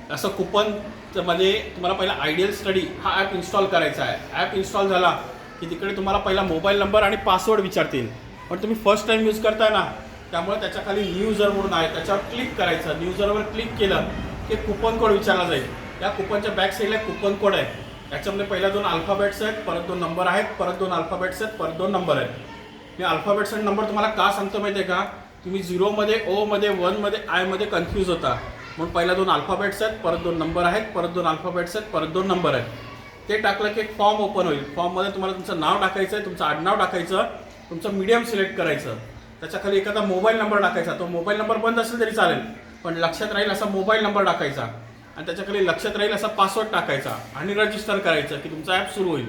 असं कुपनमध्ये तुम्हाला पहिला आयडियल स्टडी हा ॲप इन्स्टॉल करायचा आहे. ॲप इन्स्टॉल झाला की तिकडे तुम्हाला पहिला मोबाईल नंबर आणि पासवर्ड विचारतील. पण तुम्ही फर्स्ट टाईम यूज करताय ना, त्यामुळे त्याच्या खाली न्यू युजर म्हणून आहे, त्याच्यावर क्लिक करायचं. न्यू युजरवर क्लिक केलं की कुपन कोड विचारला जाईल. त्या कुपनच्या बॅक साईडला कुपन कोड आहे. त्याच्यामध्ये पहिला 2 अल्फाबेट्स आहेत, परत 2 नंबर आहेत, परत 2 अल्फाबेट्स आहेत, परत 2 नंबर आहेत. मी अल्फाबेट्स आणि नंबर तुम्हाला का सांगतो माहिती आहे का? तुम्ही 0मध्ये, ओमध्ये, 1मध्ये, आयमध्ये कन्फ्यूज होता. म्हणून पहिला 2 अल्फाबेट्स आहेत, परत 2 नंबर आहेत, परत 2 अल्फाबेट्स आहेत, परत 2 नंबर आहेत. ते टाकलं की एक फॉर्म ओपन होईल. फॉर्ममध्ये तुम्हाला तुमचं नाव टाकायचं आहे, तुमचं आडनाव टाकायचं, तुमचं मीडियम सिलेक्ट करायचं. त्याच्या खाली एखादा मोबाईल नंबर टाकायचा. तो मोबाईल नंबर बंद असेल तरी चालेल, पण लक्षात राहील असा मोबाईल नंबर टाकायचा. आणि त्याच्या खाली लक्षात राहील असा पासवर्ड टाकायचा आणि रजिस्टर करायचं की तुमचा ॲप सुरू होईल.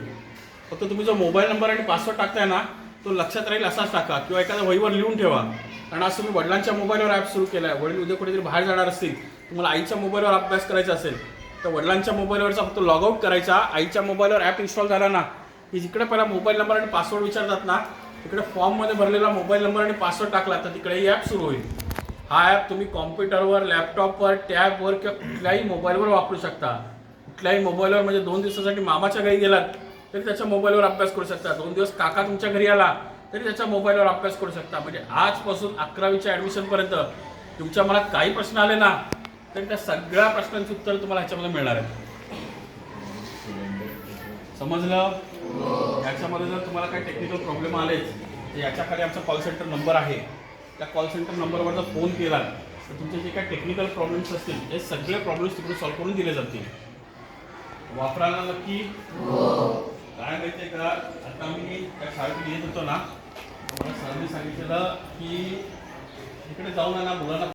फक्त तुम्ही जो मोबाईल नंबर आणि पासवर्ड टाकताय ना, तो लक्षात राहील असाच टाका किंवा एखाद्या वहीवर लिहून ठेवा. कारण आज तुम्ही वडिलांच्या मोबाईलवर ॲप सुरू केला आहे, वडील उद्या कुठेतरी बाहेर जाणार असतील, तुम्हाला आईच्या मोबाईलवर अभ्यास करायचा असेल तर वडिलांच्या मोबाईलवरचा फक्त लॉगआउट करायचा. आईच्या मोबाईलवर ॲप इन्स्टॉल झाला ना की जिकडे पहिला मोबाईल नंबर आणि पासवर्ड विचारतात ना, तिकडे फॉर्ममध्ये भरलेला मोबाईल नंबर आणि पासवर्ड टाकला तर तिकडे ही ॲप सुरू होईल. हा ॲप तुम्ही कॉम्प्युटरवर, लॅपटॉपवर, टॅबवर किंवा कुठल्याही मोबाईलवर वापरू शकता. कुठल्याही मोबाईलवर म्हणजे 2 दिवसासाठी मामाच्या घरी गेलात तरी त्याच्या मोबाईलवर अभ्यास करू शकता. 2 दिवस काका तुमच्या घरी आला तरी त्याच्या मोबाईलवर अभ्यास करू शकता. म्हणजे आजपासून 11वीच्या ॲडमिशनपर्यंत तुमच्या मनात काही प्रश्न आले ना, तर त्या सगळ्या प्रश्नांची उत्तर तुम्हाला ह्याच्यामध्ये मिळणार आहे. समजलं? ह्याच्यामध्ये जर तुम्हाला काही टेक्निकल प्रॉब्लेम आलेच तर याच्या खाली आमचा कॉल सेंटर नंबर आहे. त्या कॉल सेंटर नंबरवर जर फोन केला तर तुमचे जे काही टेक्निकल प्रॉब्लेम्स असतील हे सगळे प्रॉब्लेम्स तिकडे सॉल्व्ह करून दिले जातील. वापरायला नक्की? काय माहिती आहे का, आता मी त्या शाळेत येत होतो ना, मला सरांनी सांगितलेलं की इकडे जाऊन ना मुलांना